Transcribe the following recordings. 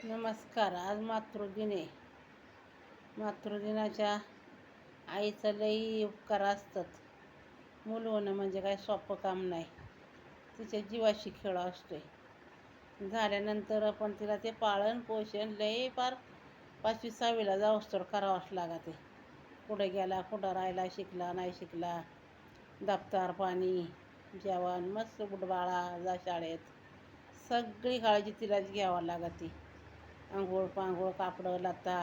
नमस्कार. आज मातृदिन आहे. मातृदिनाच्या आईचं लई उपकार असतात. मूल होणं म्हणजे काय सोपं काम नाही. तिच्या जीवाशी खेळ असतोय. झाल्यानंतर आपण तिला ते पालन पोषण लई फार 5वी 6वीला जाऊस तर करावंच लागते. कुठे गेला, कुठं राहिला, शिकला नाही शिकला, दप्तर पाणी जेवण मस्त बाळा जा शाळेत, सगळी काळजी तिलाच घ्यावं लागते. आंघोळ पांघोळ कापडं लता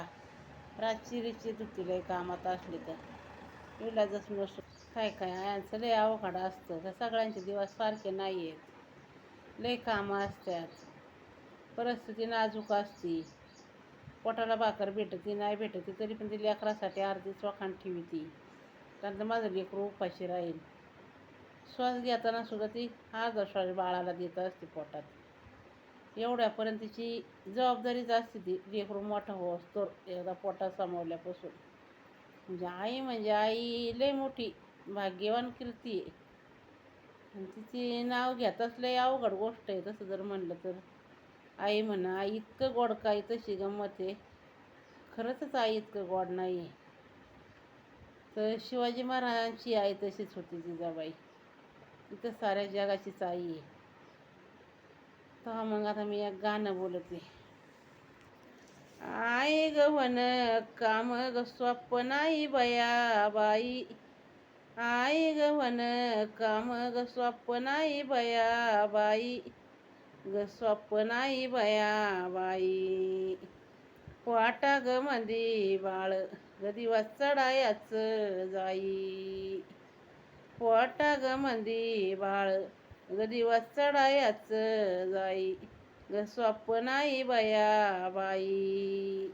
रातची रिची धुतीलंय कामात असली तर इलाजच नसतो. काय काय आयांचं लय अवघड असतं. तर सगळ्यांचे दिवस सारखे नाही आहेत. लय कामं असतात. परिस्थिती नाजूक असती. पोटाला भाकर भेटती नाही भेटती तरी पण ती लेकरासाठी अर्धी चोखाण ठेवती. त्यानंतर माझं लेकरू उपाशी राहील. श्वास घेताना सुद्धा ती अर्धा श्वास बाळाला देत असते पोटात. एवढ्यापर्यंत तिची जबाबदारीच असते. ती लेकरू मोठं होस तर एकदा पोटात सामावल्यापासून म्हणजे आई लय मोठी भाग्यवान कीर्ती आहे. आणि तिचे नाव घेताच लय अवघड गोष्ट आहे. तसं जर म्हणलं तर आई म्हणा, आई इतकं गोड काय तशी गंमत आहे. खरंच आई इतकं गोड नाही आहे. तर शिवाजी महाराजांची आई तशीच होती जिजाबाई. इथं साऱ्या जगाचीच आई आहे. तर मग आता मी एक गाणं बोलते. आई ग म्हण काम ग सोप्प नाही बया बाई. आई ग म्हण काम ग सोप्प नाही बया बाई. ग सोप्प नाही बया बाई. वाटा ग मंदी बाळ ग दिवस चढायाच जाई. वाटा ग मंदी बाळ ग दिवस चढायाच जाई. ग सोप्प नाही बया बाई.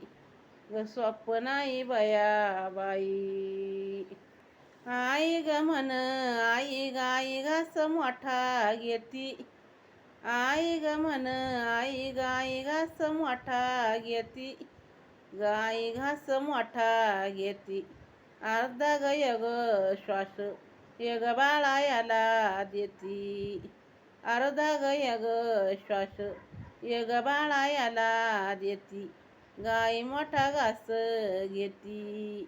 ग सोप्प नाही बया बाई. आई ग म्हण आई गाई घास मोठा घेती. आई ग म्हण आई गाई घास मोठा घेती. गाई घास मोठा घेती. अर्धा ग यग श्वास यग बाळायाला देती. अर्धा ग यग श्वास यग बाळायाला देती. गाई मोठा घास घेती.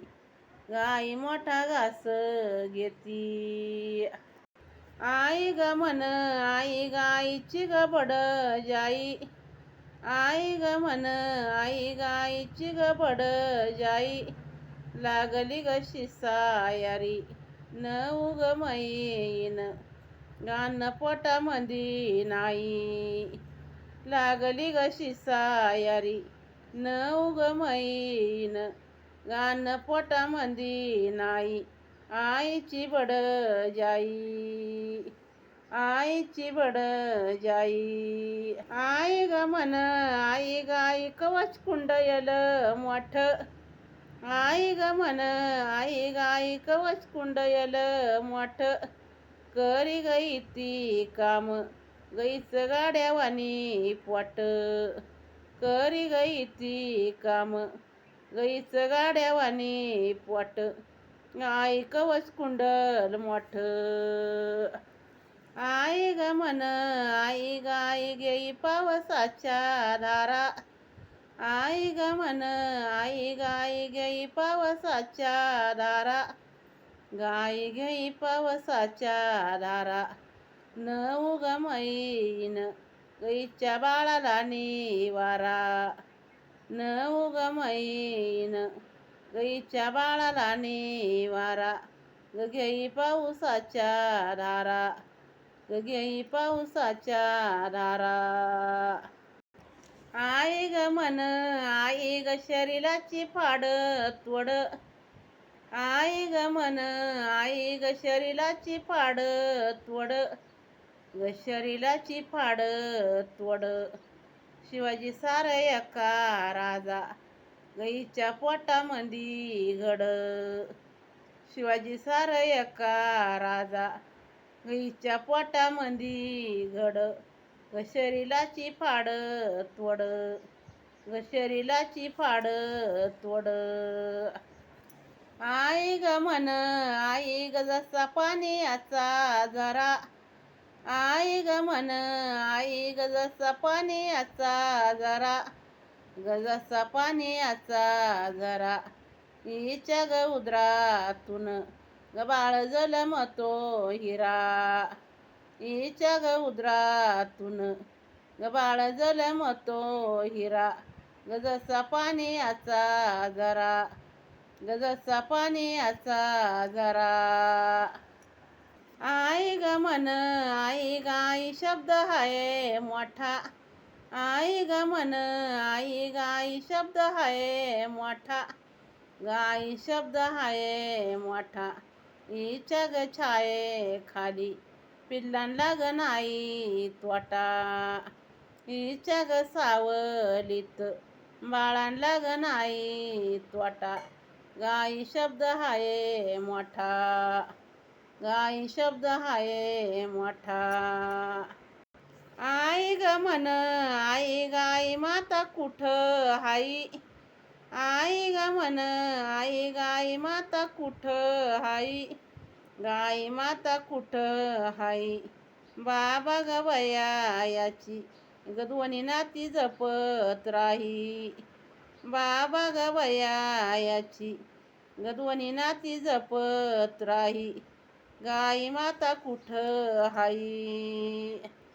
गाई मोठा घास घेती. आई ग म्हण आई गाईची ग बडजाई. आई ग म्हण आई गाईची ग बडजाई. लागली ग शिसायारी न उग मैन गाणं पोटामंदी नाही. लागली ग शिसायारी न उग मैन गाणं पोटामंदी नाही. आईची बडजाई आईची बडजाई. आई ग म्हण आई गाई कवच कुंडयल मोठ. आई ग म्हण आई गाई कवच कुंडयल मोठ. करी गई ती काम गईच गाड्यावानी पोट. करी गई ती काम गईच गाड्यावानी पोट. आई कवच कुंडल मोठ. आई ग म्हण आई गाई घेई पावसाच्या धारा. आई ग म्हण आई गाई घेई पावसाच्या धारा. गाई घेई पावसाच्या धारा न उग मैन गईच्या बाळाला निवारा. न उग मैन गईच्या बाळाला निवारा. ग घेई पावसाच्या धारा. ग घेई पावसाच्या धारा. आई ग म्हण आई ग शरीराची फाड तोड. आई ग म्हण आई ग शरीराची फाड तोड. ग शरीराची फाड तोड. शिवाजी सारा एका राजा गईच्या पोटामंदी घड. शिवाजी सारा एका राजा गईच्या पोटामंदी घड. ग शरीराची फाड तोड. ग शरीराची फाड तोड. आई ग म्हण आई ग जसा पाण्याचा झरा. आई ग म्हण आई ग जसा पाण्याचा झरा. जसा पाण्याचा झरा हिच्या ग उदरातून ग बाळ जलमतो हिरा हिच्या ग उदरातून ग बाळ जलमतो हिरा ग जसा पाण्याचा झरा ग जसा पाण्याचा झरा. आई ग मन आई गाई शब्द हाय मोठा आई ग मन आई गाई शब्द हाय मोठा गाई शब्द हाय मोठा हिच्या ग छाये खाली पिल्लांना ग नाही तोटा हिच्या ग सावलीत बाळांना ग नाही तोटा गाई शब्द हाय मोठा गाई शब्द हाय मोठा. आई ग मन आई गाई माता कुठं हाई आई ग मन आई गाई माता कुठं हाई गाई माता कुठं हाई बाबा ग याची ग दोन्ही नाती जपत राही बाबा ग याची ग दोन्ही नाती जपत राही गाई माता कुठं हाई.